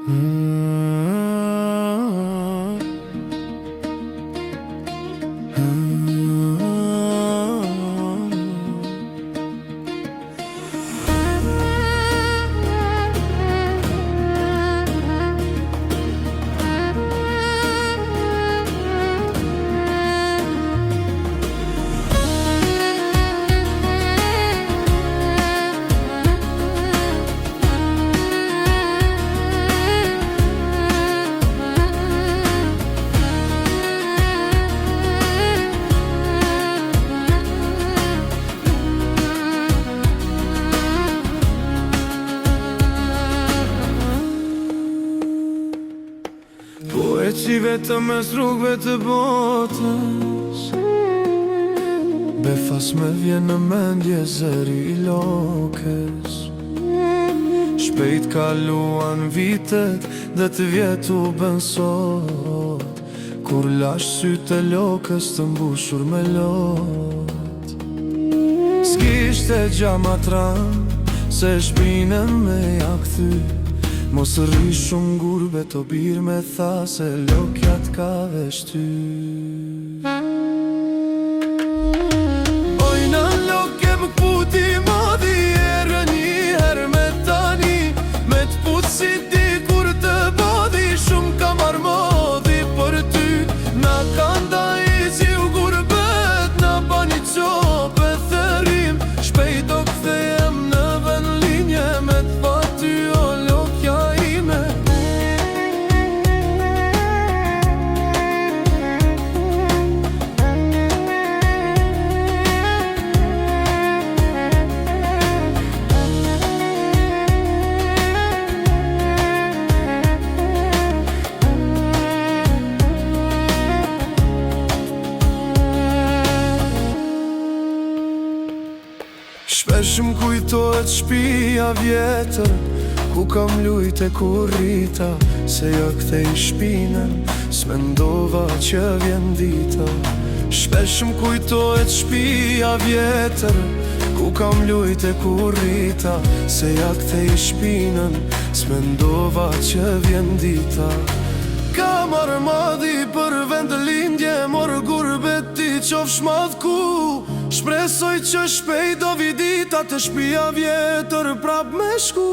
Po e qi vetëm mes rrugve të botës, befas me vjen në mendje zëri I lokës. Shpejt kaluan vitet dhe të vjetu bën sot, kur lash sytë e lokës të mbushur me lot. S'kishte gjamatran se shpine me ja kthy, mos rri shumë gurbe të birë me tha se lokja t'ka veshty. Oj në lokje më këputi madhi erë një herë me tani, me t'put si ti kur të bodhi shumë ka marrë modhi për ty. Na kanda I zju gurbet, na bani qope thërim, shpejt do kthejem në ven linje me t'pa ty o lokja ime. Shpesh m'kujtohet shpia vjetër, ku kam lujt e kur rrita, se ja kthej shpinën, s'mendova që vjen dita. Shpesh m'kujtohet shpia vjetër, ku kam lujt e kur rrita, se ja kthej shpinën, s'mendova që vjen dita. Ka marrë madhi për vend lindje, morë gurbet ti qofsh madh ku, shpresoj që shpejt do vi dita të shpia vjetër prap me shku.